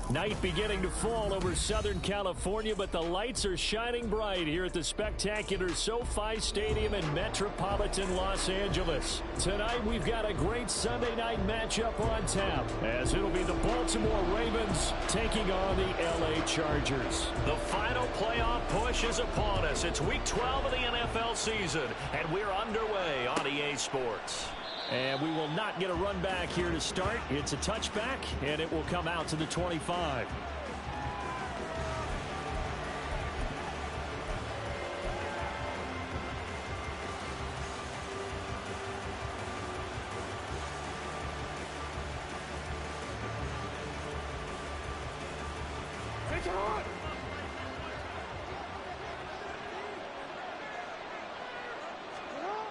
Night beginning to fall over Southern California, but the lights are shining bright here at the spectacular SoFi Stadium in metropolitan Los Angeles. Tonight, we've got a great Sunday night matchup on tap, as it'll be the Baltimore Ravens taking on the LA Chargers. The final playoff push is upon us. It's Week 12 of the NFL season, and we're underway on EA Sports. And we will not get a run back here to start. It's a touchback, and it will come out to the 25.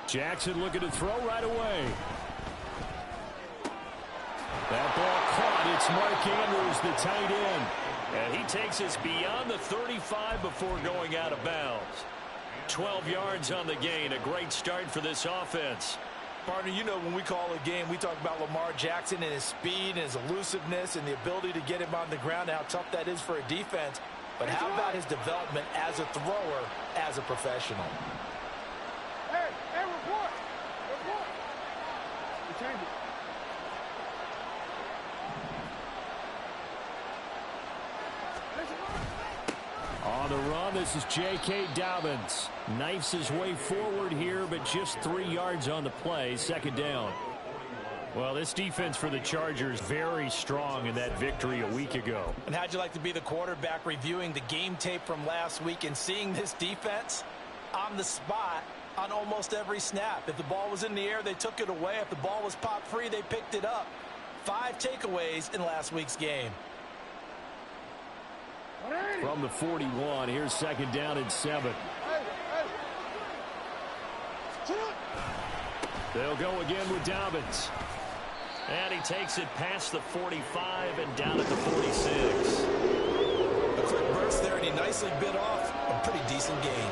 Jackson looking to throw right away. That ball caught. It's Mark Andrews, the tight end. And he takes us beyond the 35 before going out of bounds. 12 yards on the gain. A great start for this offense. Partner, you know when we call a game, we talk about Lamar Jackson and his speed and his elusiveness and the ability to get him on the ground, how tough that is for a defense. But how about his development as a thrower, as a professional? On the run, this is J.K. Dobbins. Knifes his way forward here, but just 3 yards on the play. Second down. Well, this defense for the Chargers very strong in that victory a week ago. And how'd you like to be the quarterback reviewing the game tape from last week and seeing this defense on the spot on almost every snap? If the ball was in the air, they took it away. If the ball was popped free, they picked it up. 5 takeaways in last week's game. From the 41, here's second down and 7. They'll go again with Dobbins. And he takes it past the 45 and down at the 46. A quick burst there, and he nicely bit off a pretty decent gain.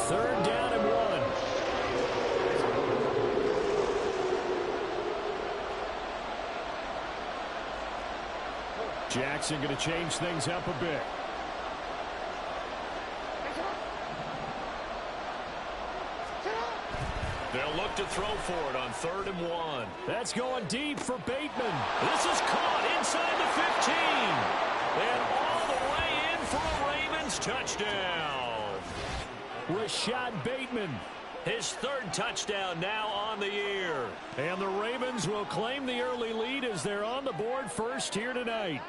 Third down and 1. Jackson going to change things up a bit. They'll look to throw for it on 3rd and 1. That's going deep for Bateman. This is caught inside the 15. And all the way in for a Ravens touchdown. Rashad Bateman, his 3rd touchdown now on the year. And the Ravens will claim the early lead as they're on the board first here tonight.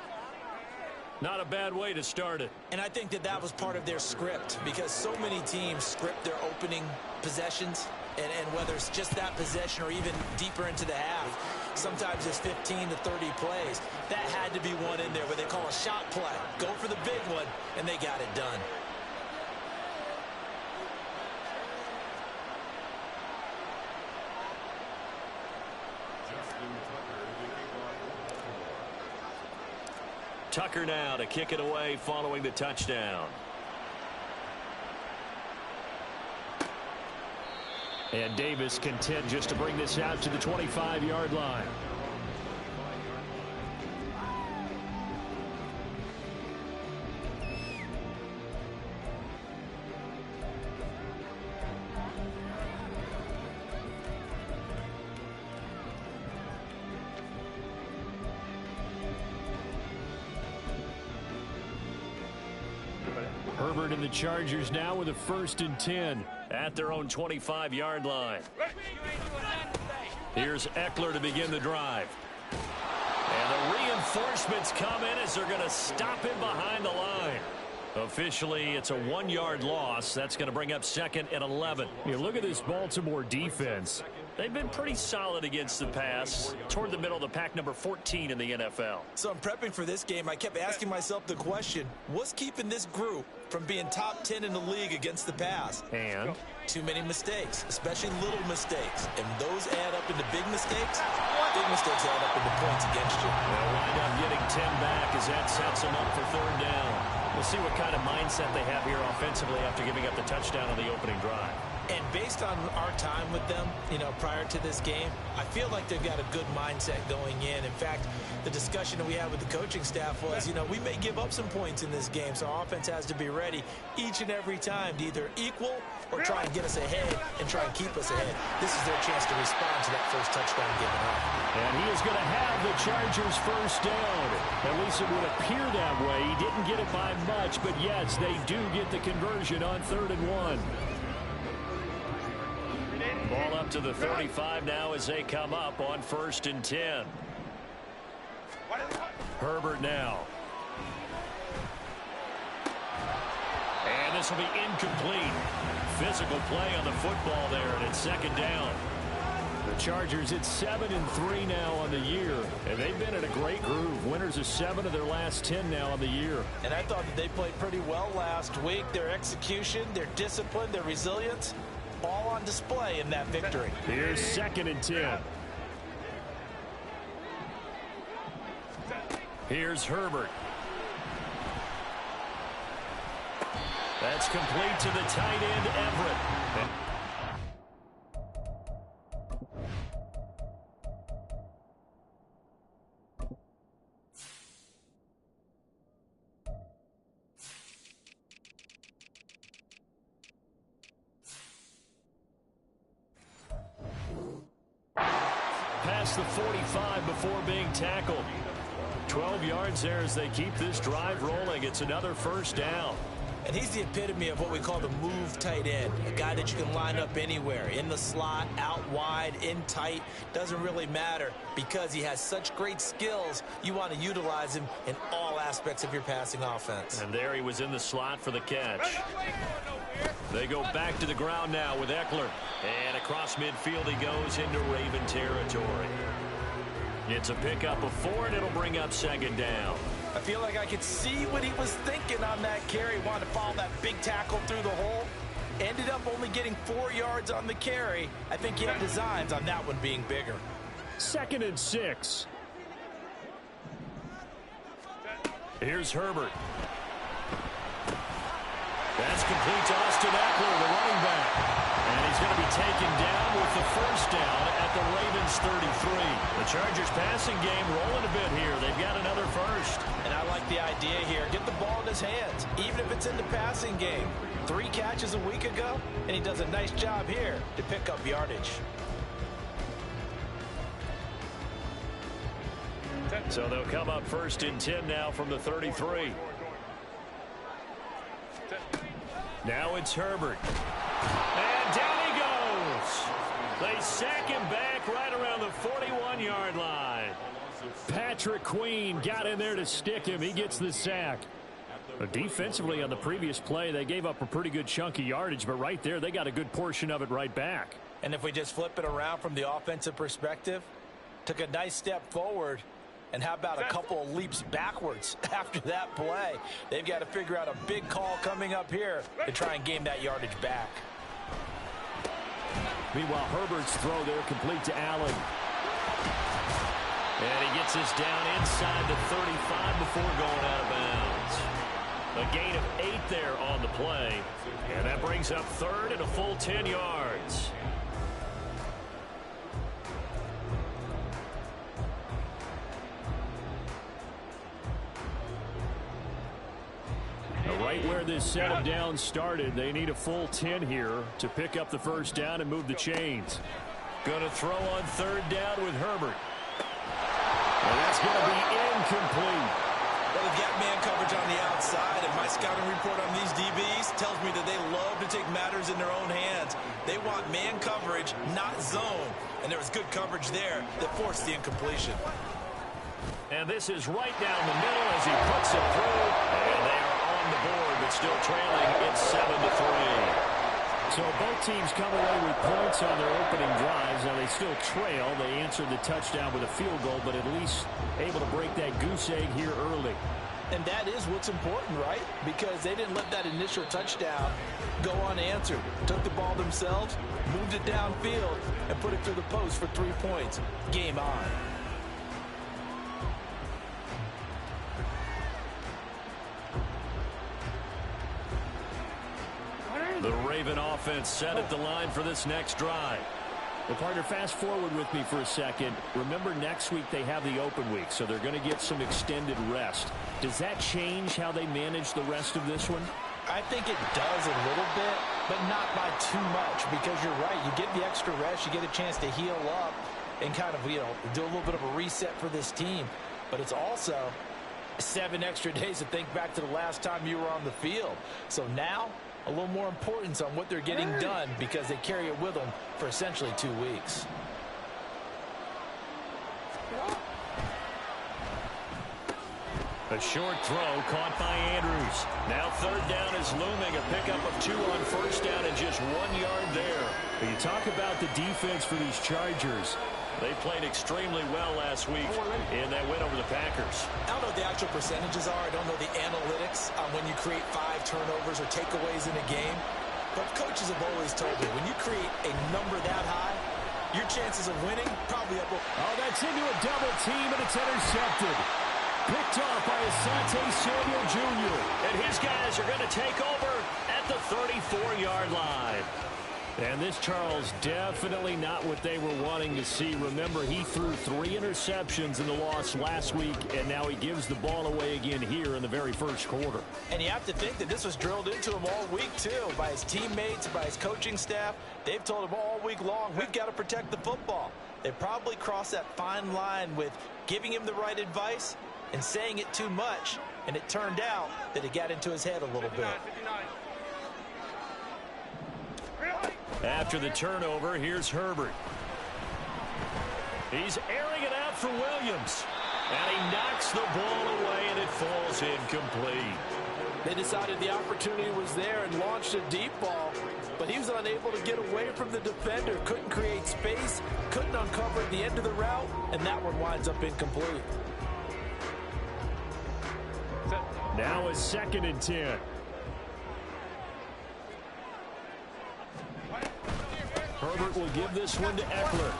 Not a bad way to start it. And I think that was part of their script, because so many teams script their opening possessions, and whether it's just that possession or even deeper into the half, sometimes it's 15 to 30 plays. That had to be one in there where they call a shot play. Go for the big one, and they got it done. Tucker now to kick it away following the touchdown. And Davis content just to bring this out to the 25-yard line. Herbert and the Chargers now with a 1st and 10 at their own 25-yard line. Here's Eckler to begin the drive. And the reinforcements come in as they're going to stop him behind the line. Officially, it's a 1-yard loss. That's going to bring up 2nd and 11. You look at this Baltimore defense. They've been pretty solid against the pass, toward the middle of the pack, number 14 in the NFL. So I'm prepping for this game. I kept asking myself the question, what's keeping this group from being top 10 in the league against the pass. And too many mistakes, especially little mistakes. And those add up into big mistakes. Big mistakes add up into points against you. They'll wind up getting 10 back as that sets them up for third down. We'll see what kind of mindset they have here offensively after giving up the touchdown on the opening drive. And based on our time with them, prior to this game, I feel like they've got a good mindset going in. In fact, the discussion that we had with the coaching staff was, we may give up some points in this game, so our offense has to be ready each and every time to either equal or try and get us ahead and try and keep us ahead. This is their chance to respond to that first touchdown given up. And he is going to have the Chargers first down. At least it would appear that way. He didn't get it by much, but yes, they do get the conversion on 3rd and 1. Ball up to the 35 now as they come up on 1st and 10. Herbert now. And this will be incomplete. Physical play on the football there, and it's 2nd down. The Chargers, it's 7-3 now on the year, and they've been in a great groove. Winners of 7 of their last 10 now on the year. And I thought that they played pretty well last week. Their execution, their discipline, their resilience, all on display in that victory. Here's 2nd and 10. Here's Herbert. That's complete to the tight end, Everett. Past the 45 before being tackled. 12 yards there as they keep this drive rolling. It's another first down. And he's the epitome of what we call the move tight end. A guy that you can line up anywhere. In the slot, out wide, in tight. Doesn't really matter because he has such great skills. You want to utilize him in all aspects of your passing offense. And there he was in the slot for the catch. They go back to the ground now with Eckler. And across midfield he goes into Raven territory. It's a pickup of 4, and it'll bring up 2nd down. I feel like I could see what he was thinking on that carry. Wanted to follow that big tackle through the hole. Ended up only getting 4 yards on the carry. I think he had designs on that one being bigger. 2nd and 6. Here's Herbert. That's complete to Austin Eckler, the running back. And he's going to be taken down with the first down at the Ravens 33. The Chargers passing game rolling a bit here. They've got another first. And I like the idea here. Get the ball in his hands, even if it's in the passing game. 3 catches a week ago, and he does a nice job here to pick up yardage. So they'll come up 1st and 10 now from the 33. Now it's Herbert. And down he goes. They sack him back right around the 41-yard line. Patrick Queen got in there to stick him. He gets the sack. Defensively on the previous play, they gave up a pretty good chunk of yardage, but right there, they got a good portion of it right back. And if we just flip it around from the offensive perspective, took a nice step forward, and how about a couple of leaps backwards after that play? They've got to figure out a big call coming up here to try and gain that yardage back. Meanwhile, Herbert's throw there complete to Allen. And he gets this down inside the 35 before going out of bounds. A gain of 8 there on the play. And that brings up 3rd and a full 10 yards. Right where this set of downs started, they need a full 10 here to pick up the first down and move the chains. Going to throw on 3rd down with Herbert. And that's going to be incomplete. Well, they've got man coverage on the outside, and my scouting report on these DBs tells me that they love to take matters in their own hands. They want man coverage, not zone. And there was good coverage there that forced the incompletion. And this is right down the middle as he puts it through. And they are on the board, but still trailing. It's 7-3. So both teams come away with points on their opening drives. Now they still trail. They answered the touchdown with a field goal, but at least able to break that goose egg here early. And that is what's important, right? Because they didn't let that initial touchdown go unanswered. Took the ball themselves, moved it downfield, and put it through the post for 3 points. Game on. The Raven offense set at the line for this next drive. Well, partner, fast forward with me for a second. Remember, next week they have the open week, so they're going to get some extended rest. Does that change how they manage the rest of this one? I think it does a little bit, but not by too much, because you're right. You get the extra rest, you get a chance to heal up and kind of, do a little bit of a reset for this team. But it's also 7 extra days to think back to the last time you were on the field. So now, a little more importance on what they're getting done because they carry it with them for essentially 2 weeks. A short throw caught by Andrews. Now third down is looming. A pickup of 2 on first down and just 1 yard there. But you talk about the defense for these Chargers. They played extremely well last week in that win over the Packers. I don't know what the actual percentages are. I don't know the analytics on when you create 5 turnovers or takeaways in a game. But coaches have always told me, when you create a number that high, your chances of winning probably up. Oh, that's into a double team, and it's intercepted. Picked off by Asante Samuel Jr. And his guys are going to take over at the 34-yard line. And this, Charles, definitely not what they were wanting to see. Remember, he threw 3 interceptions in the loss last week, and now he gives the ball away again here in the very first quarter. And you have to think that this was drilled into him all week, too, by his teammates, by his coaching staff. They've told him all week long, we've got to protect the football. They probably crossed that fine line with giving him the right advice and saying it too much, and it turned out that it got into his head a little bit. After the turnover, here's Herbert. He's airing it out for Williams. And he knocks the ball away, and it falls incomplete. They decided the opportunity was there and launched a deep ball, but he was unable to get away from the defender, couldn't create space, couldn't uncover the end of the route, and that one winds up incomplete. Now a 2nd and 10. Herbert will give this one to Eckler.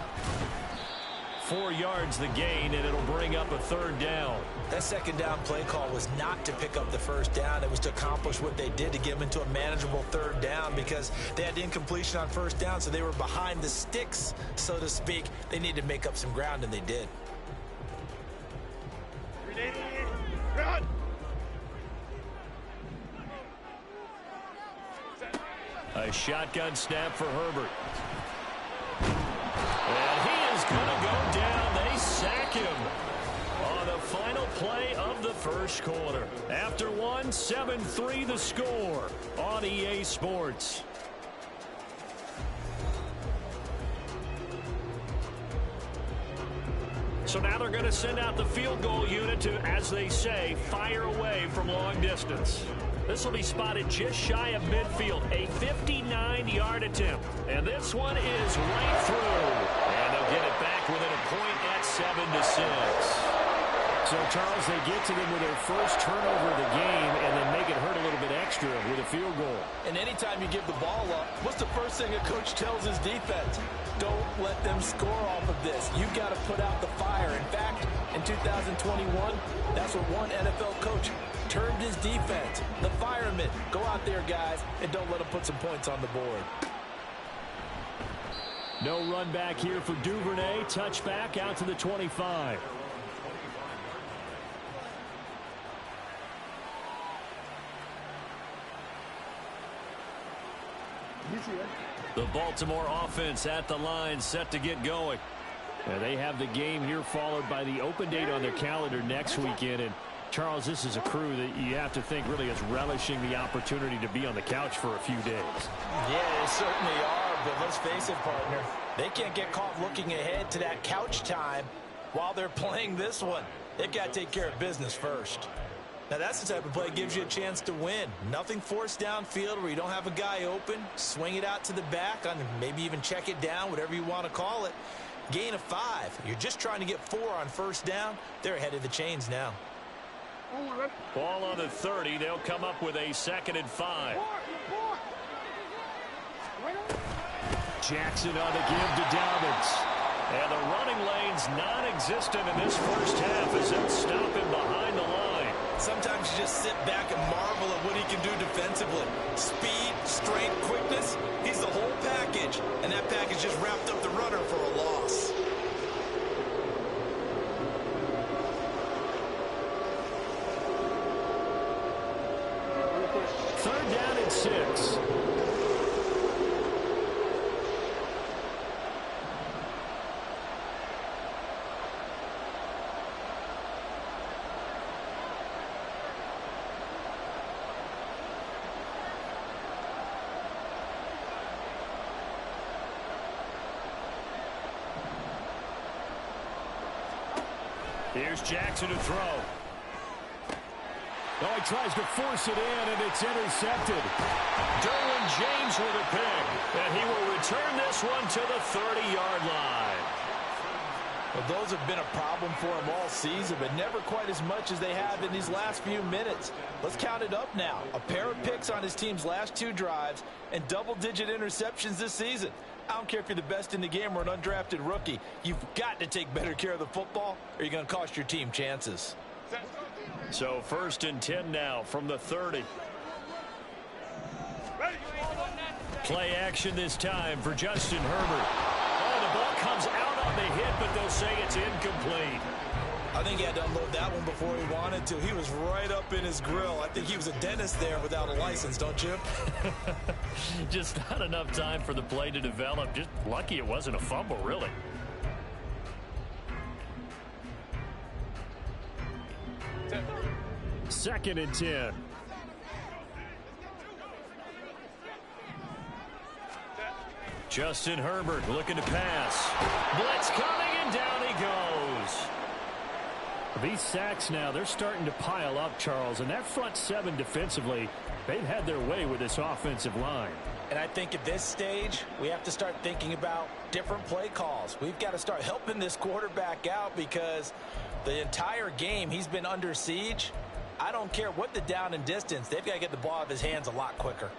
4 yards the gain, and it'll bring up a 3rd down. That 2nd down play call was not to pick up the 1st down. It was to accomplish what they did, to get them into a manageable 3rd down, because they had incompletion on 1st down, so they were behind the sticks, so to speak. They needed to make up some ground, and they did. A shotgun snap for Herbert. And he is going to go down. They sack him on the final play of the first quarter. After 7-3 the score on EA Sports. So now they're going to send out the field goal unit to, as they say, fire away from long distance. This will be spotted just shy of midfield, a 59-yard attempt. And this one is right through. And they'll get it back within a point at 7-6. So, Charles, they get to them with their first turnover of the game and then make it hurt a little bit extra with a field goal. And anytime you give the ball up, what's the first thing a coach tells his defense? Don't let them score off of this. You've got to put out the fire. In fact, in 2021, that's what one NFL coach termed his defense. The firemen. Go out there, guys, and don't let them put some points on the board. No run back here for Duvernay. Touchback out to the 25. The Baltimore offense at the line, set to get going. And they have the game here followed by the open date on their calendar next weekend. And, Charles, this is a crew that you have to think really is relishing the opportunity to be on the couch for a few days. Yeah, they certainly are, but let's face it, partner. They can't get caught looking ahead to that couch time while they're playing this one. They've got to take care of business first. Now, that's the type of play that gives you a chance to win. Nothing forced downfield where you don't have a guy open. Swing it out to the back, on maybe even check it down, whatever you want to call it. Gain of 5. You're just trying to get 4 on first down. They're ahead of the chains now. Ball on the 30. They'll come up with a 2nd and 5. Jackson on the give to Dobbins. And the running lane's non-existent in this first half as they'll stop him behind the line. Sometimes you just sit back and marvel at what he can do defensively. Speed, strength, quickness. He's the whole package. And that package just wrapped up the runner for a loss. Third down and 6. Here's Jackson to throw. Oh, he tries to force it in, and it's intercepted. Derwin James with a pick, and he will return this one to the 30-yard line. Well, those have been a problem for him all season, but never quite as much as they have in these last few minutes. Let's count it up now. A pair of picks on his team's last 2 drives and double-digit interceptions this season. I don't care if you're the best in the game or an undrafted rookie. You've got to take better care of the football, or you're going to cost your team chances. So 1st and 10 now from the 30. Play action this time for Justin Herbert. Oh, the ball comes out on the hit, but they'll say it's incomplete. I think he had to unload that one before he wanted to. He was right up in his grill. I think he was a dentist there without a license, don't you? Just not enough time for the play to develop. Just lucky it wasn't a fumble, really. Second and 10. Justin Herbert looking to pass. Blitz coming, and down he goes. These sacks now, they're starting to pile up, Charles, and that front 7 defensively, they've had their way with this offensive line. And I think at this stage, we have to start thinking about different play calls. We've got to start helping this quarterback out because the entire game he's been under siege. I don't care what the down and distance, they've got to get the ball out of his hands a lot quicker.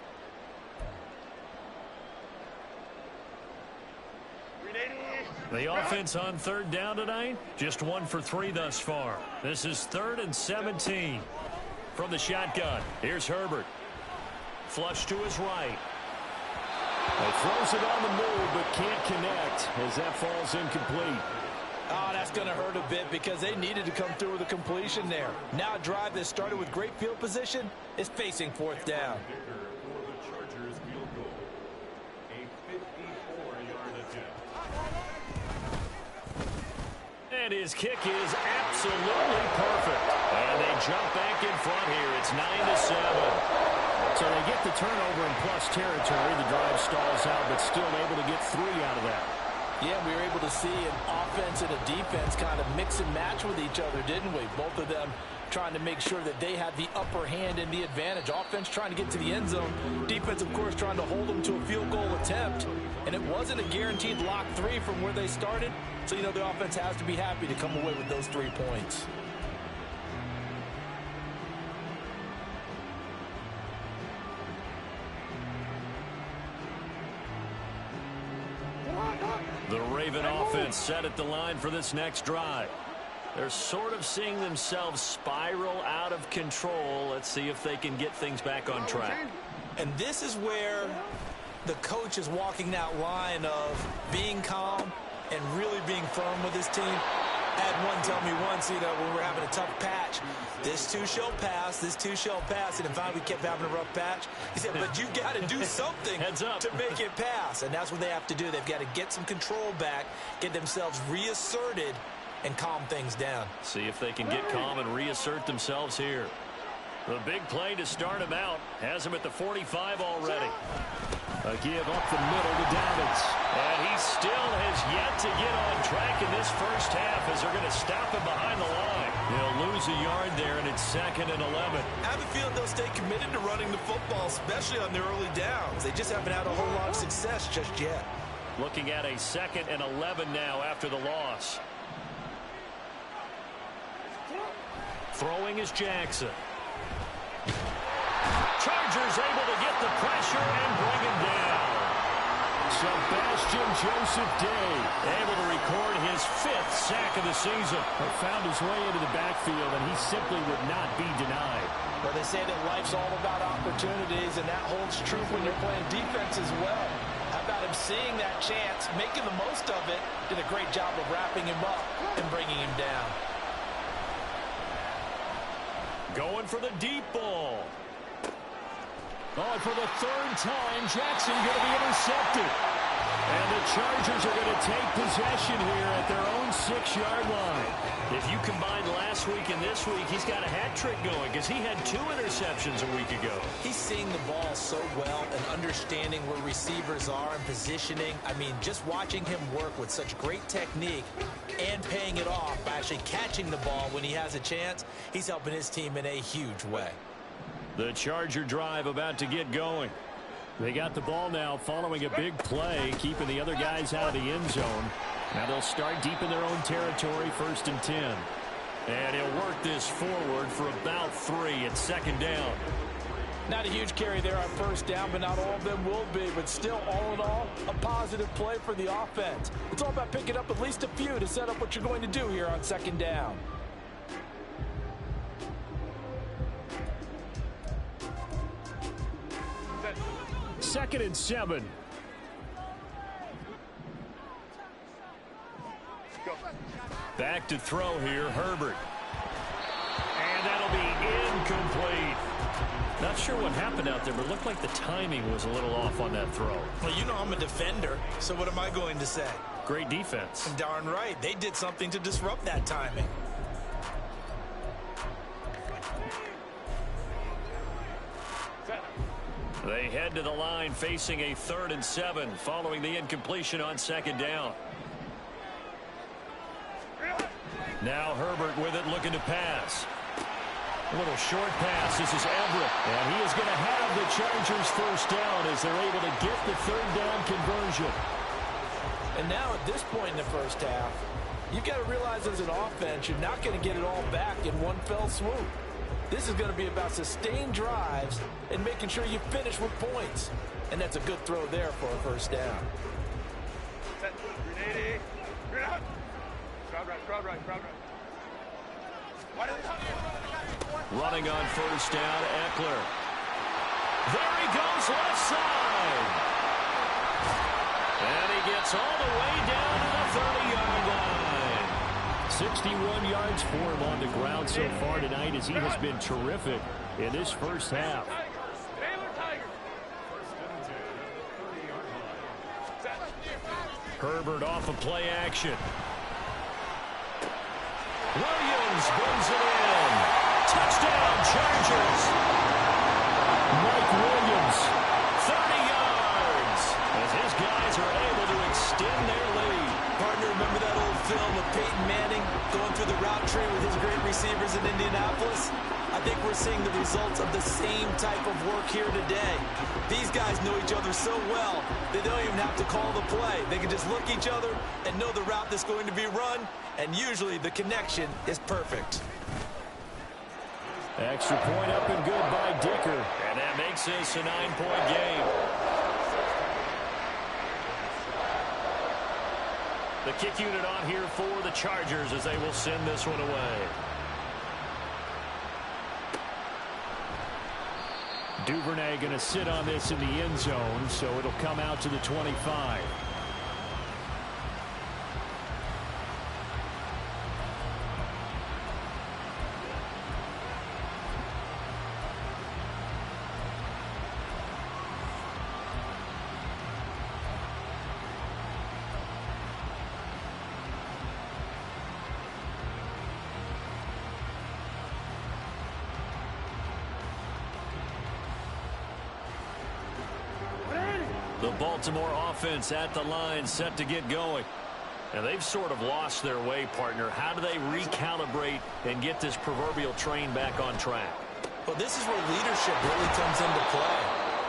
The offense on 3rd down tonight, just 1 for 3 thus far. This is 3rd and 17 from the shotgun. Here's Herbert. Flush to his right. He throws it on the move, but can't connect as that falls incomplete. Oh, that's going to hurt a bit because they needed to come through with a completion there. Now a drive that started with great field position is facing 4th down. And his kick is absolutely perfect. And they jump back in front here. It's 9-7. So they get the turnover in plus territory. The drive stalls out, but still able to get 3 out of that. Yeah, we were able to see an offense and a defense kind of mix and match with each other, didn't we? Both of them trying to make sure that they had the upper hand and the advantage. Offense trying to get to the end zone. Defense, of course, trying to hold them to a field goal attempt. And it wasn't a guaranteed lock 3 from where they started. So, you know, the offense has to be happy to come away with those 3 points. The Raven offense set at the line for this next drive. They're sort of seeing themselves spiral out of control. Let's see if they can get things back on track. And this is where the coach is walking that line of being calm and really being firm with his team. I had one tell me once, you know, when we were having a tough patch, this too shall pass, this too shall pass. And finally we kept having a rough patch. He said, but you got to do something to make it pass. And that's what they have to do. They've got to get some control back, get themselves reasserted, and calm things down. See if they can get calm and reassert themselves here. The big play to start him out has him at the 45 already. A give up the middle to Dobbins. And he still has yet to get on track in this first half as they're going to stop him behind the line. He'll lose a yard there, and it's 2nd and 11. I have a feeling they'll stay committed to running the football, especially on their early downs. They just haven't had a whole lot of success just yet. Looking at a 2nd and 11 now after the loss. Throwing is Jackson. Chargers able to get the pressure and bring him down. Sebastian Joseph Day able to record his 5th sack of the season. Found his way into the backfield, and he simply would not be denied. Well, they say that life's all about opportunities, and that holds true when you're playing defense as well. How about him seeing that chance, making the most of it, did a great job of wrapping him up and bringing him down. Going for the deep ball. Oh, and for the 3rd time, Jackson going to be intercepted. And the Chargers are going to take possession here at their own 6-yard line. If you combine last week and this week, he's got a hat trick going because he had 2 interceptions a week ago. He's seeing the ball so well and understanding where receivers are and positioning. I mean, just watching him work with such great technique and paying it off by actually catching the ball when he has a chance, he's helping his team in a huge way. The Charger drive about to get going. They got the ball now following a big play, keeping the other guys out of the end zone. Now they'll start deep in their own territory, 1st and 10. And he'll work this forward for about 3 at 2nd down. Not a huge carry there on 1st down, but not all of them will be. But still, all in all, a positive play for the offense. It's all about picking up at least a few to set up what you're going to do here on 2nd down. Second and 7. Back to throw here, Herbert. And that'll be incomplete. Not sure what happened out there, but it looked like the timing was a little off on that throw. Well, you know I'm a defender, so what am I going to say? Great defense. Darn right. They did something to disrupt that timing. They head to the line facing a 3rd and 7 following the incompletion on 2nd down. Now Herbert with it, looking to pass. A little short pass. This is Everett. And he is going to have the Chargers 1st down as they're able to get the 3rd down conversion. And now at this point in the 1st half, you've got to realize as an offense, you're not going to get it all back in one fell swoop. This is going to be about sustained drives and making sure you finish with points. And that's a good throw there for a 1st down. Running on 1st down, Eckler. There he goes, left side. And he gets all the way down to the 30-yard line. 61 yards for him on the ground so far tonight as he has been terrific in this 1st half. Herbert off of play action. Williams brings it in. Touchdown, Chargers. Mike Williams. 30 yards as his guys are able to extend their lead. Partner, remember that old film of Peyton Manning going through the route tree with his great receivers in Indianapolis? I think we're seeing the results of the same type of work here today. These guys know each other so well, they don't even have to call the play. They can just look each other and know the route that's going to be run, and usually the connection is perfect. Extra point up and good by Dicker. And that makes this a 9-point game. The kick unit on here for the Chargers as they will send this one away. Duvernay going to sit on this in the end zone, so it'll come out to the 25. The Baltimore offense at the line, set to get going. And they've sort of lost their way, partner. How do they recalibrate and get this proverbial train back on track? Well, this is where leadership really comes into play.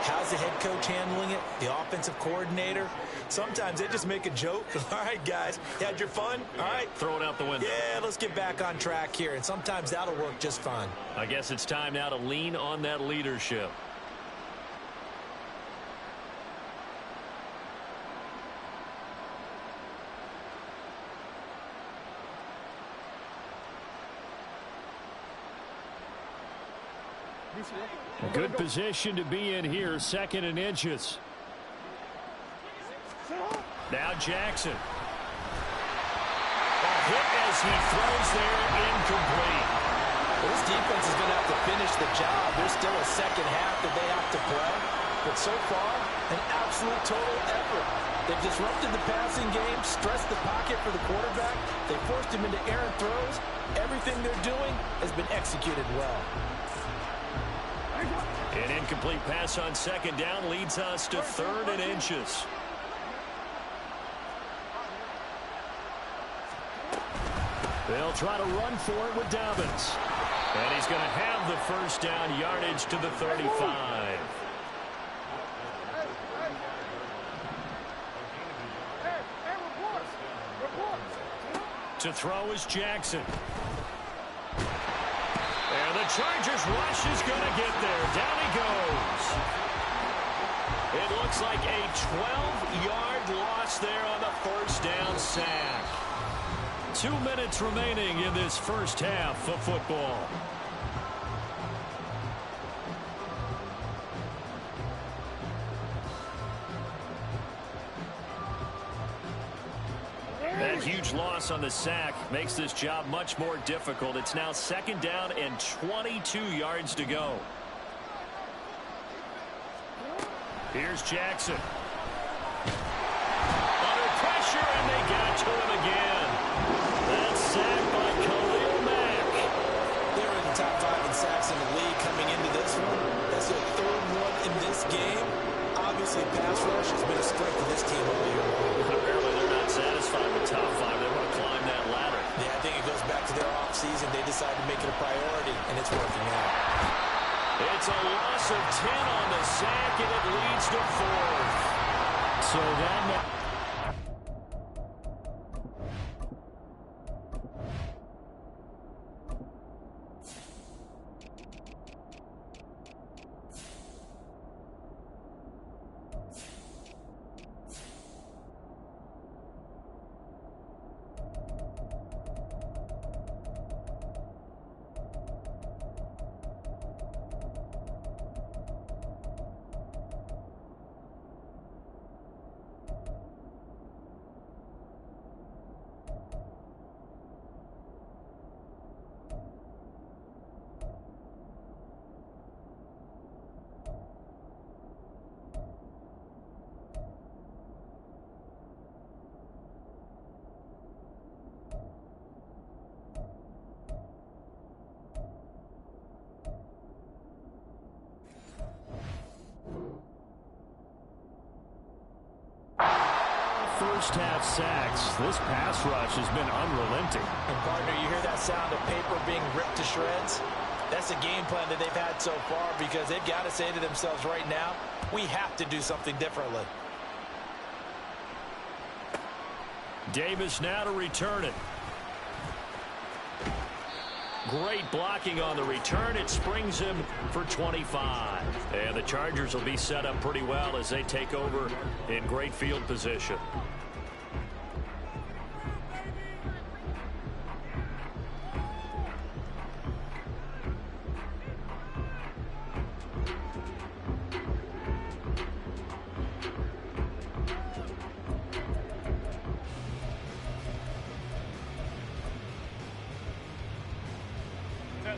How's the head coach handling it? The offensive coordinator? Sometimes they just make a joke. All right, guys, you had your fun? All right. Throw it out the window. Yeah, let's get back on track here, and sometimes that'll work just fine. I guess it's time now to lean on that leadership. Good position to be in here, 2nd and inches. Now Jackson. A hit as he throws there, incomplete. Well, this defense is going to have to finish the job. There's still a second half that they have to play. But so far, an absolute total effort. They've disrupted the passing game, stressed the pocket for the quarterback. They forced him into errant throws. Everything they're doing has been executed well. An incomplete pass on 2nd down leads us to 3rd and inches. They'll try to run for it with Dobbins. And he's going to have the 1st down, yardage to the 35. To throw is Jackson. And the Chargers rush is going to get there. Down he goes. It looks like a 12-yard loss there on the 1st down sack. 2 minutes remaining in this first half of football. That huge loss on the sack makes this job much more difficult. It's now 2nd down and 22 yards to go. Here's Jackson. Under pressure, and they got to him again. That's sacked by Khalil Mack. They're in the top 5 in sacks in the league coming into this one. That's their 3rd one in this game. Obviously, pass rush has been a strength of this team all year long. Apparently, they're not satisfied with top 5. They want to climb that ladder. Yeah, I think it goes back to their offseason. They decided to make it a priority, and it's working out. It's a loss of 10 on the sack, and it leads to 4th. So that... First half sacks. This pass rush has been unrelenting. And partner, you hear that sound of paper being ripped to shreds? That's the game plan that they've had so far, because they've got to say to themselves right now, we have to do something differently. Davis now to return it. Great blocking on the return. It springs him for 25. And the Chargers will be set up pretty well as they take over in great field position.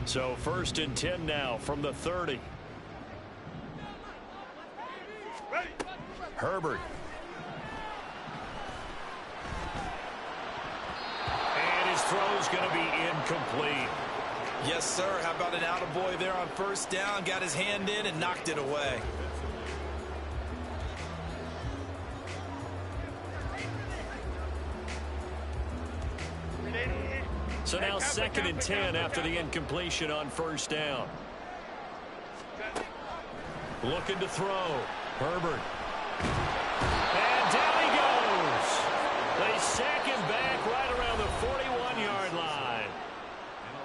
So 1st and 10 now from the 30. Herbert. And his throw's going to be incomplete. Yes, sir. How about an attaboy there on 1st down? Got his hand in and knocked it away. So now 2nd and 10 after the incompletion on 1st down. Looking to throw. Herbert. And down he goes. They sack him back right around the 41-yard line.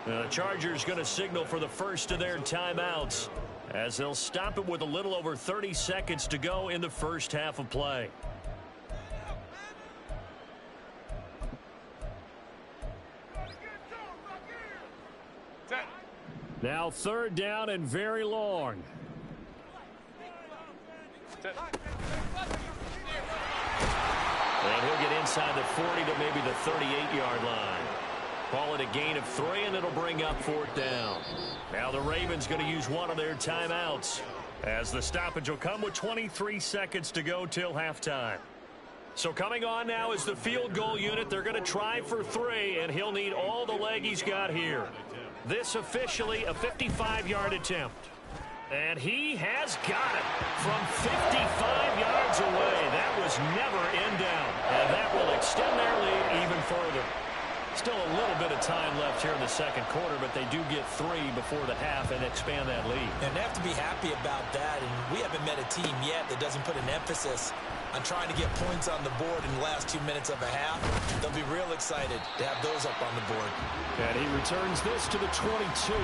The Chargers going to signal for the first of their timeouts as they'll stop it with a little over 30 seconds to go in the first half of play. Now third down and very long. And he'll get inside the 40 to maybe the 38-yard line. Call it a gain of 3, and it'll bring up fourth down. Now the Ravens going to use one of their timeouts as the stoppage will come with 23 seconds to go till halftime. So coming on now is the field goal unit. They're going to try for 3, and he'll need all the leg he's got here. This officially a 55-yard attempt. And he has got it from 55 yards away. That was never in doubt. And that will extend their lead even further. Still a little bit of time left here in the second quarter, but they do get 3 before the half and expand that lead. And they have to be happy about that. And we haven't met a team yet that doesn't put an emphasis on trying to get points on the board in the last 2 minutes of a half. They'll be real excited to have those up on the board. And he returns this to the 22.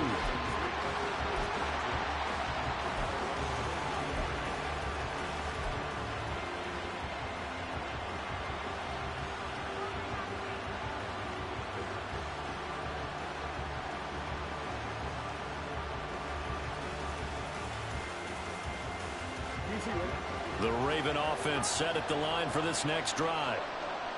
The Raven offense set at the line for this next drive.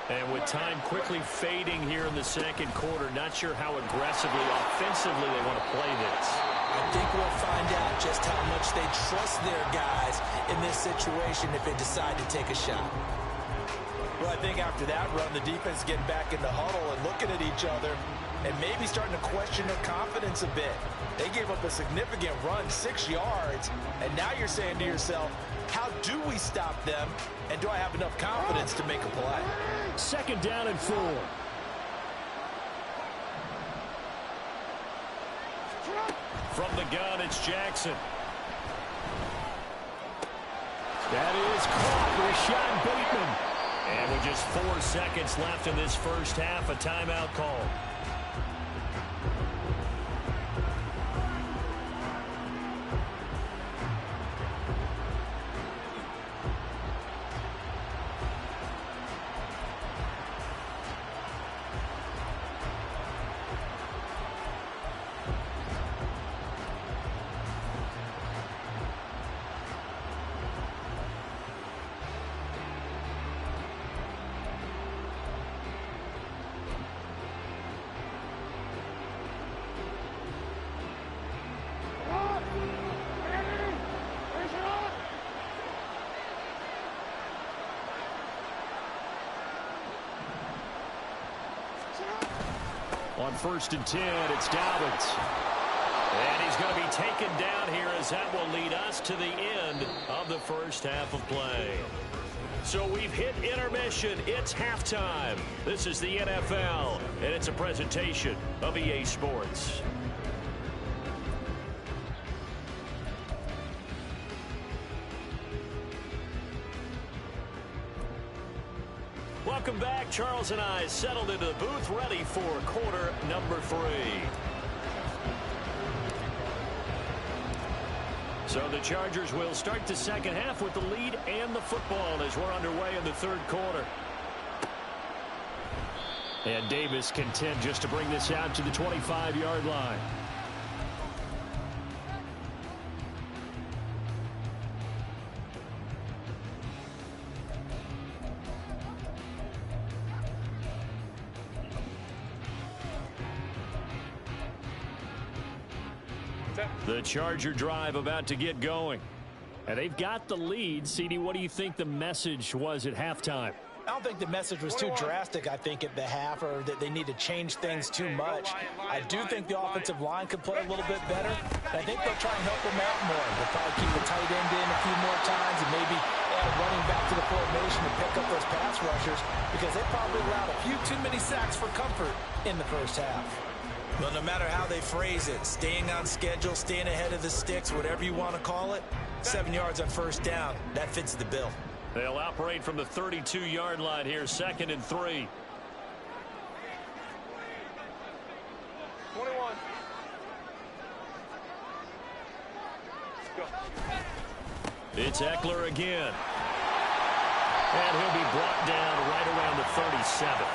And with time quickly fading here in the second quarter, not sure how aggressively, offensively they want to play this. I think we'll find out just how much they trust their guys in this situation if they decide to take a shot. Well, I think after that run, the defense getting back in the huddle and looking at each other and maybe starting to question their confidence a bit. They gave up a significant run, 6 yards, and now you're saying to yourself, how do we stop them, and do I have enough confidence to make a play? Second down and 4. From the gun, it's Jackson. That is caught. Rashad Bateman. And with just 4 seconds left in this first half, a timeout call. On 1st and 10, it's Dobbins. And he's going to be taken down here as that will lead us to the end of the first half of play. So we've hit intermission. It's halftime. This is the NFL, and it's a presentation of EA Sports. Welcome back. Charles and I settled into the booth, ready for quarter number 3. So the Chargers will start the second half with the lead and the football as we're underway in the third quarter. And Davis content just to bring this out to the 25-yard line. The Charger drive about to get going. And they've got the lead. CD, what do you think the message was at halftime? I don't think the message was too drastic, I think, at the half, or that they need to change things too much. I do think the offensive line could play a little bit better. I think they'll try and help them out more. They'll probably keep the tight end in a few more times and maybe add a running back to the formation to pick up those pass rushers, because they probably allowed a few too many sacks for comfort in the first half. Well, no matter how they phrase it, staying on schedule, staying ahead of the sticks, whatever you want to call it, 7 yards on first down. That fits the bill. They'll operate from the 32-yard line here, 2nd and 3. 21. Go. It's Eckler again. And he'll be brought down right around the 37.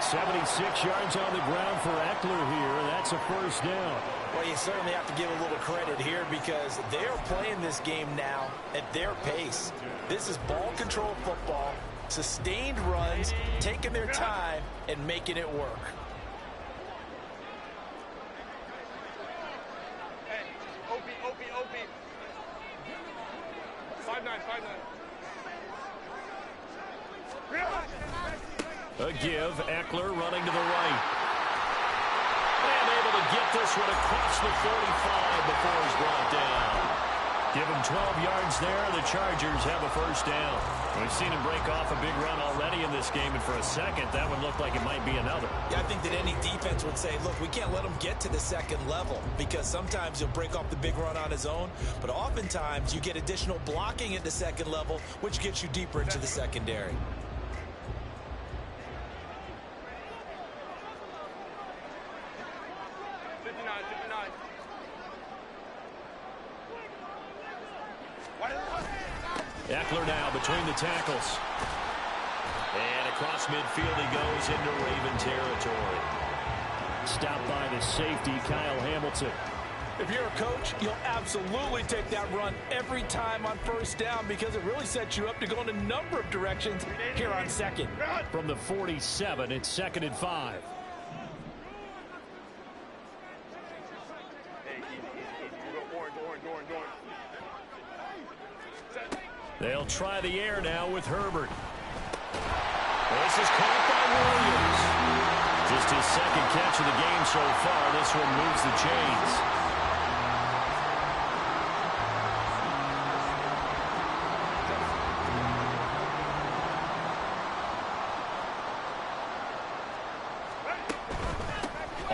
76 yards on the ground for Eckler here. That's a first down. Well, you certainly have to give a little credit here because they're playing this game now at their pace. This is ball control football, sustained runs, taking their time, and making it work. Hey, OP. 5-9. A give, Eckler running to the right. And able to get this one across the 45 before he's brought down. Give him 12 yards there. The Chargers have a first down. We've seen him break off a big run already in this game, and for a second, that one looked like it might be another. Yeah, I think that any defense would say, look, we can't let him get to the second level because sometimes he'll break off the big run on his own, but oftentimes you get additional blocking at the second level, which gets you deeper into the secondary. Eckler now between the tackles. And across midfield he goes into Raven territory. Stopped by the safety, Kyle Hamilton. If you're a coach, you'll absolutely take that run every time on first down because it really sets you up to go in a number of directions here on second. From the 47, it's 2nd and 5. They'll try the air now with Herbert. This is caught by Williams. Just his second catch of the game so far. This one moves the chains.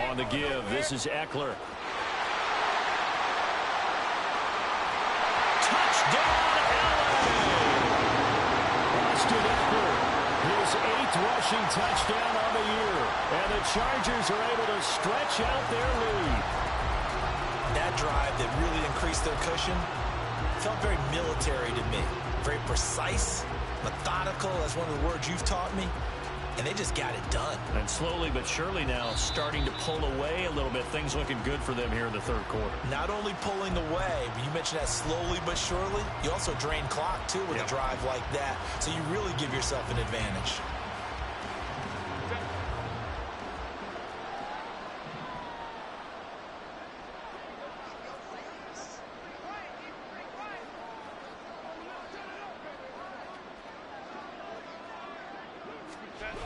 On the give, this is Eckler. His 8th rushing touchdown on the year. And the Chargers are able to stretch out their lead. That drive that really increased their cushion felt very military to me. Very precise, methodical, that's one of the words you've taught me. And they just got it done. And slowly but surely now starting to pull away a little bit. Things looking good for them here in the third quarter. Not only pulling away, but you mentioned that slowly but surely. You also drain clock, too, with a drive like that. So you really give yourself an advantage.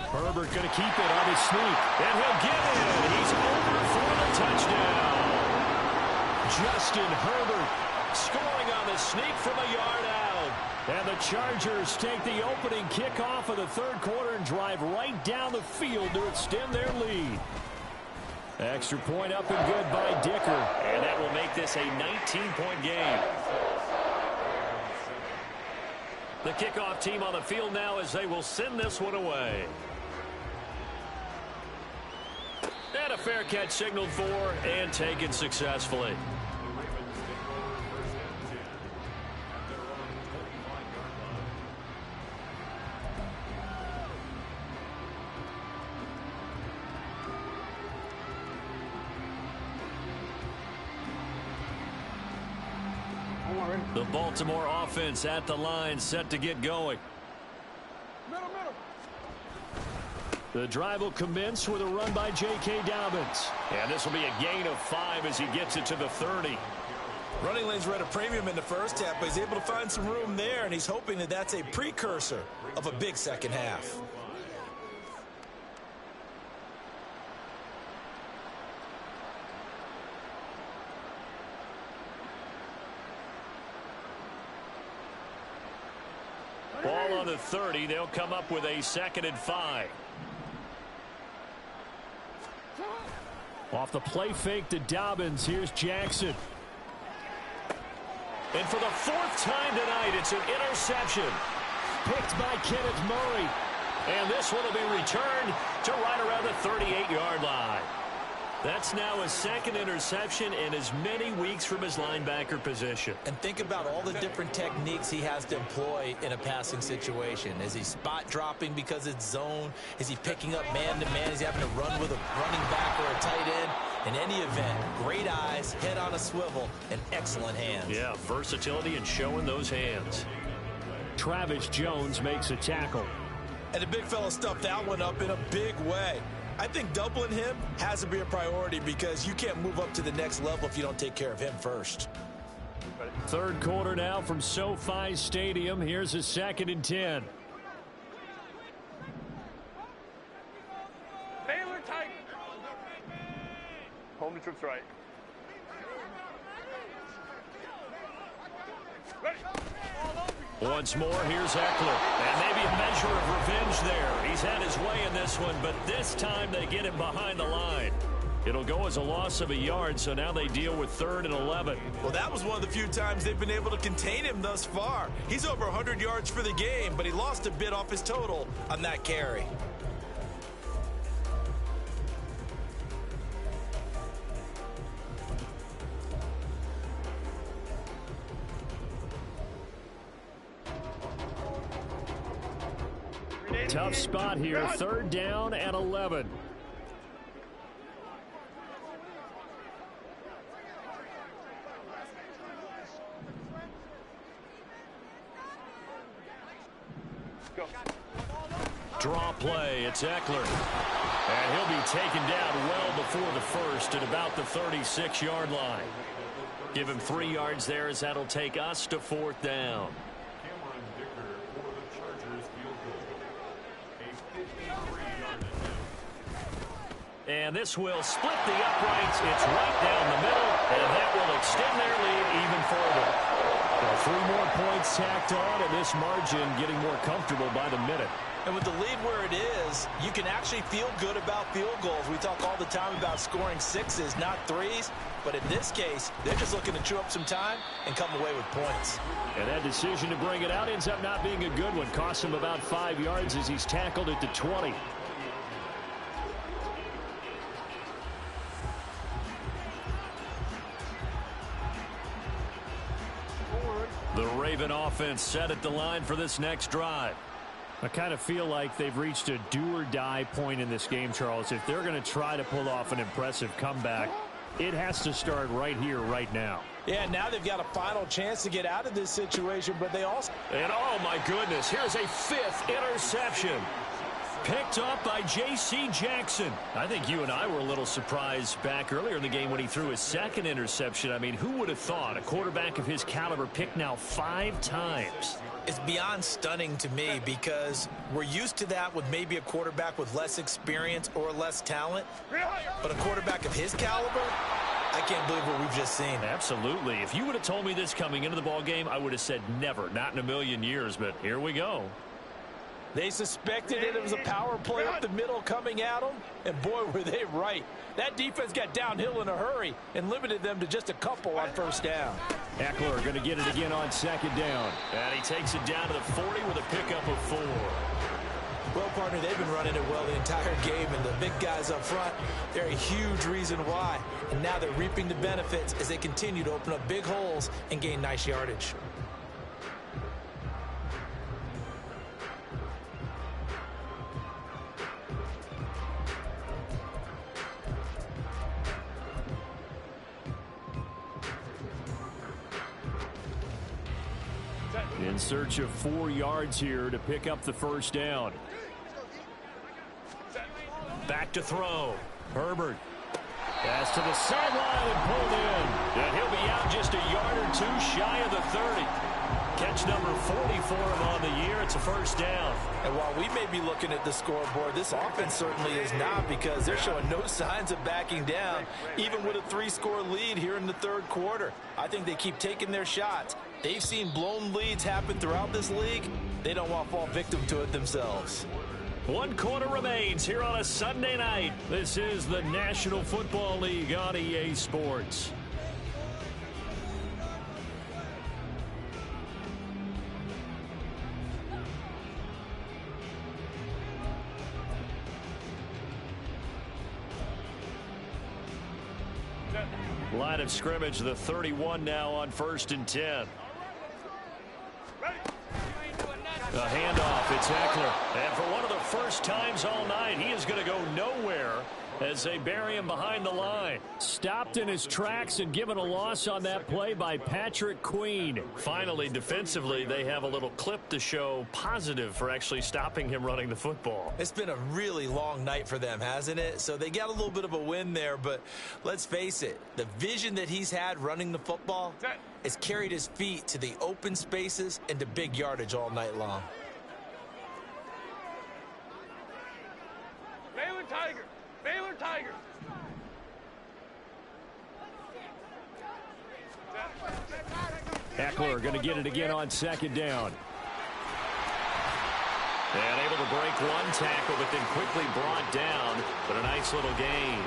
Herbert going to keep it on his sneak. And he'll get it. He's over for the touchdown. Justin Herbert scoring on the sneak from a yard out. And the Chargers take the opening kickoff of the third quarter and drive right down the field to extend their lead. Extra point up and good by Dicker. And that will make this a 19-point game. The kickoff team on the field now as they will send this one away. And a fair catch signaled for and taken successfully. The Baltimore offense at the line, set to get going. The drive will commence with a run by J.K. Dobbins. And this will be a gain of 5 as he gets it to the 30. Running lanes were at a premium in the first half, but he's able to find some room there, and he's hoping that that's a precursor of a big second half. Ball on the 30. They'll come up with a 2nd and 5. Off the play fake to Dobbins. Here's Jackson. And for the fourth time tonight, it's an interception. Picked by Kenneth Murray. And this one will be returned to right around the 38-yard line. That's now his second interception in as many weeks from his linebacker position. And think about all the different techniques he has to employ in a passing situation. Is he spot dropping because it's zone? Is he picking up man-to-man? Is he having to run with a running back or a tight end? In any event, great eyes, head on a swivel, and excellent hands. Yeah, versatility and showing those hands. Travis Jones makes a tackle. And the big fella stuffed that one up in a big way. I think doubling him has to be a priority because you can't move up to the next level if you don't take care of him first. Third quarter now from SoFi Stadium. Here's a 2nd and 10. Baylor tight. Home to trips right. Ready. Once more, here's Eckler. And maybe a measure of revenge there. He's had his way in this one, but this time they get him behind the line. It'll go as a loss of a yard, so now they deal with 3rd and 11. Well, that was one of the few times they've been able to contain him thus far. He's over 100 yards for the game, but he lost a bit off his total on that carry. Tough spot here, 3rd down and 11. Go. Draw play, it's Eckler. And he'll be taken down well before the first at about the 36-yard line. Give him 3 yards there as that'll take us to 4th down. And this will split the uprights. It's right down the middle, and that will extend their lead even further. Well, 3 more points tacked on, and this margin getting more comfortable by the minute. And with the lead where it is, you can actually feel good about field goals. We talk all the time about scoring 6s, not 3s. But in this case, they're just looking to chew up some time and come away with points. And that decision to bring it out ends up not being a good one. Costs him about 5 yards as he's tackled at the 20. The Raven offense set at the line for this next drive. I kind of feel like they've reached a do-or-die point in this game, Charles. If they're going to try to pull off an impressive comeback, it has to start right here, right now. Yeah, now they've got a final chance to get out of this situation, but they also... And oh my goodness, here's a 5th interception. Picked up by J.C. Jackson. I think you and I were a little surprised back earlier in the game when he threw his 2nd interception. I mean, who would have thought a quarterback of his caliber picked now 5 times? It's beyond stunning to me because we're used to that with maybe a quarterback with less experience or less talent. But a quarterback of his caliber, I can't believe what we've just seen. Absolutely. If you would have told me this coming into the ball game, I would have said never, not in a million years, but here we go. They suspected it was a power play up the middle coming at them, and boy, were they right. That defense got downhill in a hurry and limited them to just a couple on 1st down. Eckler going to get it again on 2nd down. And he takes it down to the 40 with a pickup of 4. Well, partner, they've been running it well the entire game, and the big guys up front, they're a huge reason why. And now they're reaping the benefits as they continue to open up big holes and gain nice yardage. In search of 4 yards here to pick up the 1st down. Back to throw. Herbert. Pass to the sideline and pulled in. And he'll be out just a yard or 2 shy of the 30. Catch number 40 for him on the year. It's a 1st down. And while we may be looking at the scoreboard, this offense certainly is not, because they're showing no signs of backing down, even with a 3-score lead here in the 3rd quarter. I think they keep taking their shots. They've seen blown leads happen throughout this league. They don't want to fall victim to it themselves. 1 quarter remains here on a Sunday night. This is the National Football League on EA Sports. Line of scrimmage, the 31 now on 1st and 10. A handoff, it's Eckler. And for one of the first times all night, he is going to go nowhere as they bury him behind the line. Stopped in his tracks and given a loss on that play by Patrick Queen. Finally, defensively, they have a little clip to show positive for actually stopping him running the football. It's been a really long night for them, hasn't it? So they got a little bit of a win there, but let's face it, the vision that he's had running the football has carried his feet to the open spaces and to big yardage all night long. Baylor Tigers. Baylor Tigers. Eckler going to get it again on 2nd down. And able to break one tackle, but then quickly brought down. But a nice little gain.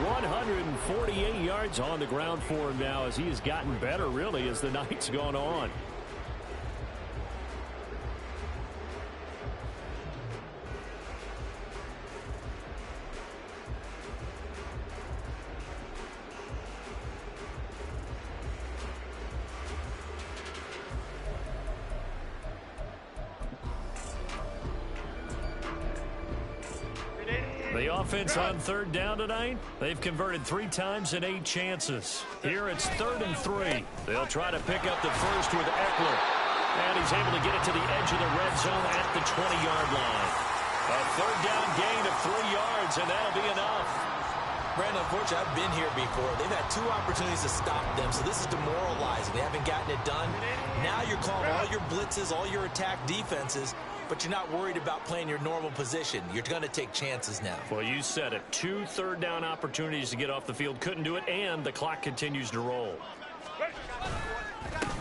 148 yards on the ground for him now as he has gotten better, really, as the night's gone on. The offense on 3rd down tonight, they've converted 3 times in 8 chances. Here it's 3rd and 3. They'll try to pick up the first with Eckler. And he's able to get it to the edge of the red zone at the 20-yard line. A 3rd down gain of 3 yards, and that'll be enough. Brandon, unfortunately, I've been here before. They've had 2 opportunities to stop them, so this is demoralizing. They haven't gotten it done. Now you're calling all your blitzes, all your attack defenses, but you're not worried about playing your normal position. You're going to take chances now. Well, you said it. 2 3rd down opportunities to get off the field. Couldn't do it, and the clock continues to roll.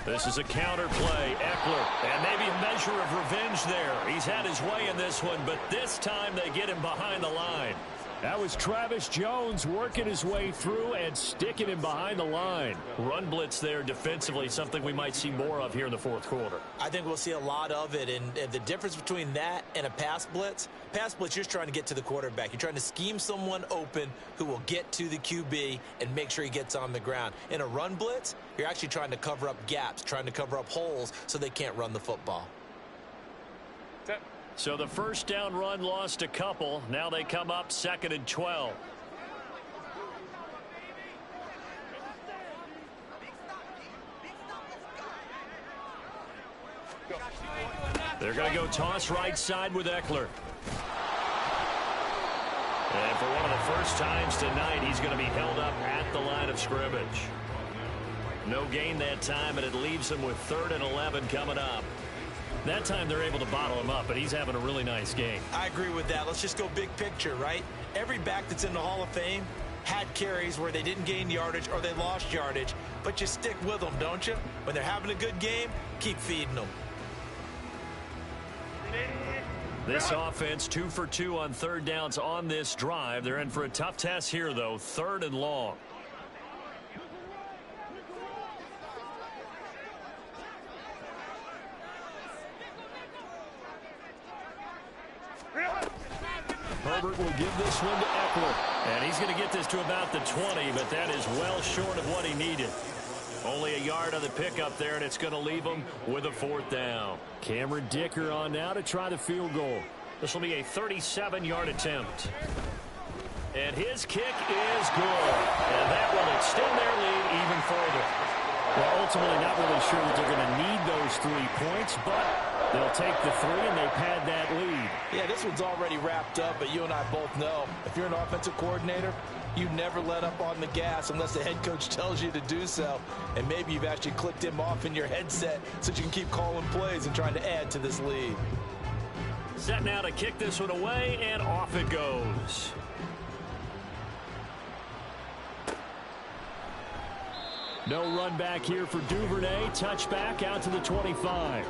This is a counter play. Eckler, and maybe a measure of revenge there. He's had his way in this one, but this time they get him behind the line. That was Travis Jones working his way through and sticking him behind the line. Run blitz there defensively, something we might see more of here in the 4th quarter. I think we'll see a lot of it, and the difference between that and a pass blitz, you're just trying to get to the quarterback. You're trying to scheme someone open who will get to the QB and make sure he gets on the ground. In a run blitz, you're actually trying to cover up gaps, trying to cover up holes so they can't run the football. So the 1st down run lost a couple. Now they come up 2nd and 12. They're going to go toss right side with Eckler. And for one of the first times tonight, he's going to be held up at the line of scrimmage. No gain that time, and it leaves him with 3rd and 11 coming up. That time they're able to bottle him up, but he's having a really nice game. I agree with that. Let's just go big picture, right? Every back that's in the Hall of Fame had carries where they didn't gain yardage or they lost yardage, but you stick with them, don't you? When they're having a good game, keep feeding them. This offense 2 for 2 on 3rd downs on this drive. They're in for a tough test here, though. 3rd and long. Herbert will give this one to Eckler. And he's going to get this to about the 20, but that is well short of what he needed. Only a yard on the pickup there, and it's going to leave him with a 4th down. Cameron Dicker on now to try the field goal. This will be a 37-yard attempt. And his kick is good. And that will extend their lead even further. Well, ultimately not really sure that they're going to need those 3 points, but they'll take the 3 and they pad that lead. Yeah, this one's already wrapped up, but you and I both know if you're an offensive coordinator, you never let up on the gas unless the head coach tells you to do so. And maybe you've actually clicked him off in your headset so you can keep calling plays and trying to add to this lead. Set now to kick this one away, and off it goes. No run back here for Duvernay. Touchback out to the 25.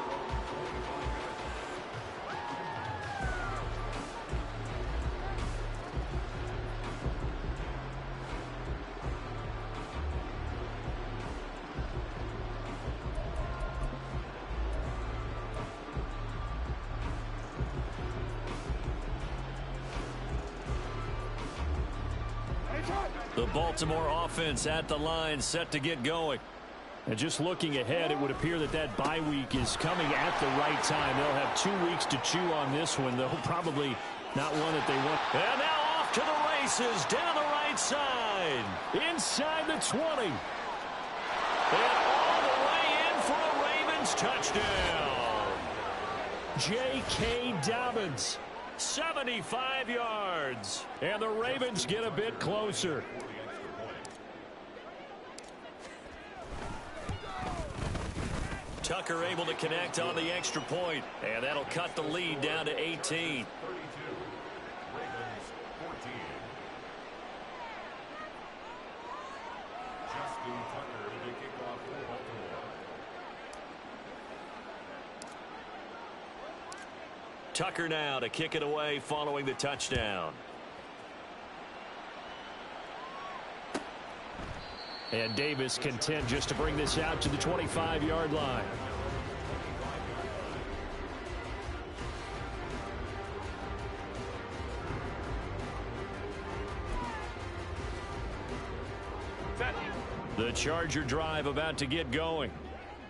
The Baltimore offense at the line, set to get going. And just looking ahead, it would appear that that bye week is coming at the right time. They'll have 2 weeks to chew on this one, though probably not one that they want. And now off to the races, down the right side. Inside the 20. And all the way in for a Ravens touchdown. J.K. Dobbins. 75 yards. And the Ravens get a bit closer. Tucker able to connect on the extra point, and that'll cut the lead down to 18. Tucker now to kick it away following the touchdown. And Davis content just to bring this out to the 25-yard line. The Charger drive about to get going.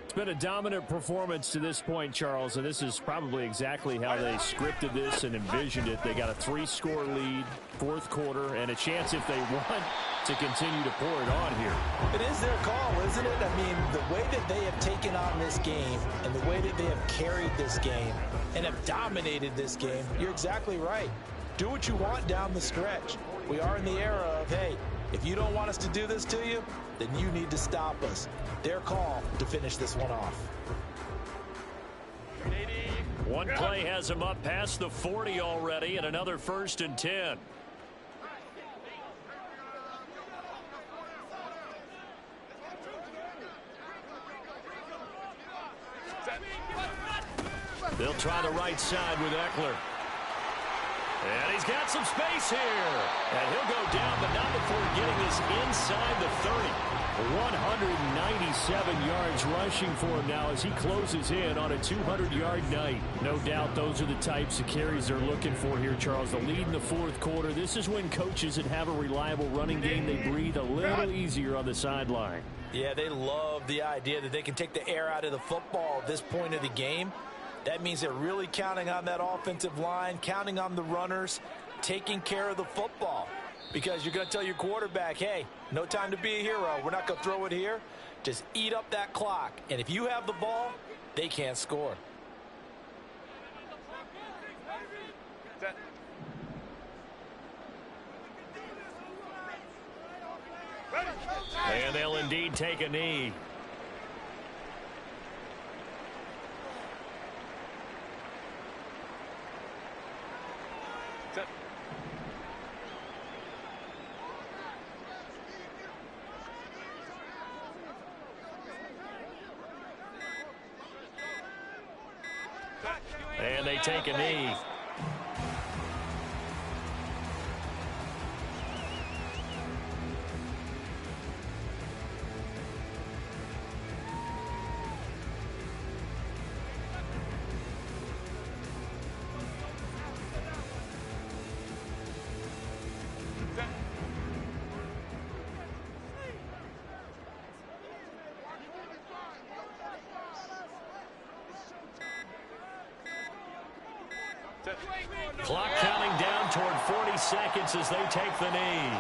It's been a dominant performance to this point, Charles, and this is probably exactly how they scripted this and envisioned it. They got a 3-score lead, fourth quarter, and a chance if they want to continue to pour it on here. It is their call, isn't it? I mean, the way that they have taken on this game and the way that they have carried this game and have dominated this game, you're exactly right. Do what you want down the stretch. We are in the era of, hey, if you don't want us to do this to you, then you need to stop us. Their call to finish this one off. One play has him up past the 40 already, and another 1st and 10. They'll try the right side with Eckler. And he's got some space here. And he'll go down, but not before getting this inside the 30. 197 yards rushing for him now as he closes in on a 200-yard night. No doubt those are the types of carries they're looking for here, Charles. The lead in the fourth quarter. This is when coaches that have a reliable running game, they breathe a little easier on the sideline. Yeah, they love the idea that they can take the air out of the football at this point of the game. That means they're really counting on that offensive line, counting on the runners, taking care of the football. Because you're going to tell your quarterback, hey, no time to be a hero. We're not going to throw it here. Just eat up that clock. And if you have the ball, they can't score. And they'll indeed take a knee. And they take a knee. Clock counting down toward 40 seconds as they take the knee.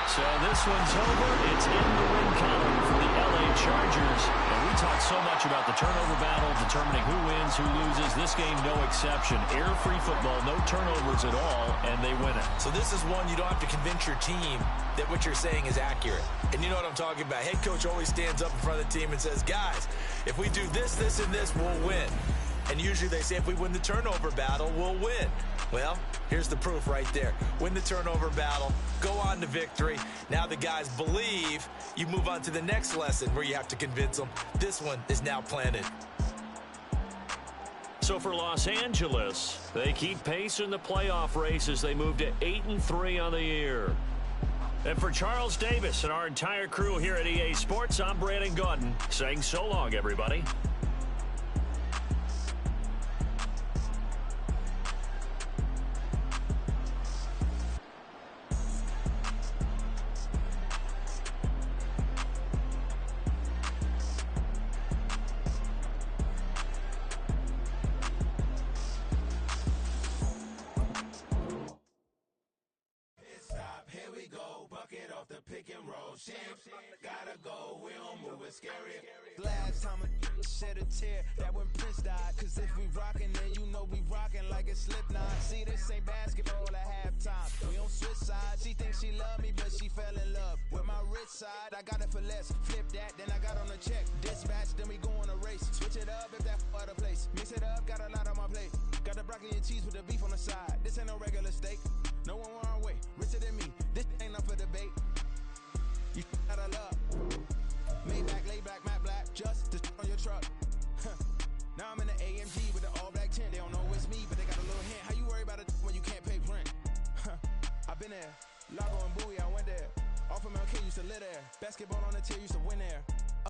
So this one's over. It's in the win column for the LA Chargers. And we talked so much about the turnover battle, determining who wins, who loses. This game, no exception. Air-free football, no turnovers at all, and they win it. So this is one you don't have to convince your team that what you're saying is accurate. And you know what I'm talking about. Head coach always stands up in front of the team and says, guys, if we do this, this, and this, we'll win. And usually they say if we win the turnover battle, we'll win. Well, here's the proof right there. Win the turnover battle, go on to victory. Now the guys believe. You move on to the next lesson where you have to convince them this one is now planted. So for Los Angeles, they keep pace in the playoff race as they move to 8-3 on the year. And for Charles Davis and our entire crew here at EA Sports, I'm Brandon Gaudin saying so long, everybody. Last time I shed a tear, that when Prince died. Cause if we rockin', then you know we rockin' like it's Slipknot. See, this ain't basketball at halftime. We on switch sides. She thinks she love me, but she fell in love with my rich side. I got it for less. Flip that, then I got on a check. Dispatch, then we go on a race. Switch it up if that other place. Mix it up, got a lot on my plate. Got the broccoli and cheese with the beef on the side. This ain't no regular steak. No one wrong way. Richer than me. This ain't up for debate. You got a love. Maybach, lay back, matte black, just to on your truck. Now I'm in the AMG with the all black tint. They don't know it's me, but they got a little hint. How you worry about it when you can't pay rent? I've been there. Lago and Bowie, I went there. Off of Mount K, used to live there. Basketball on the tier, used to win there.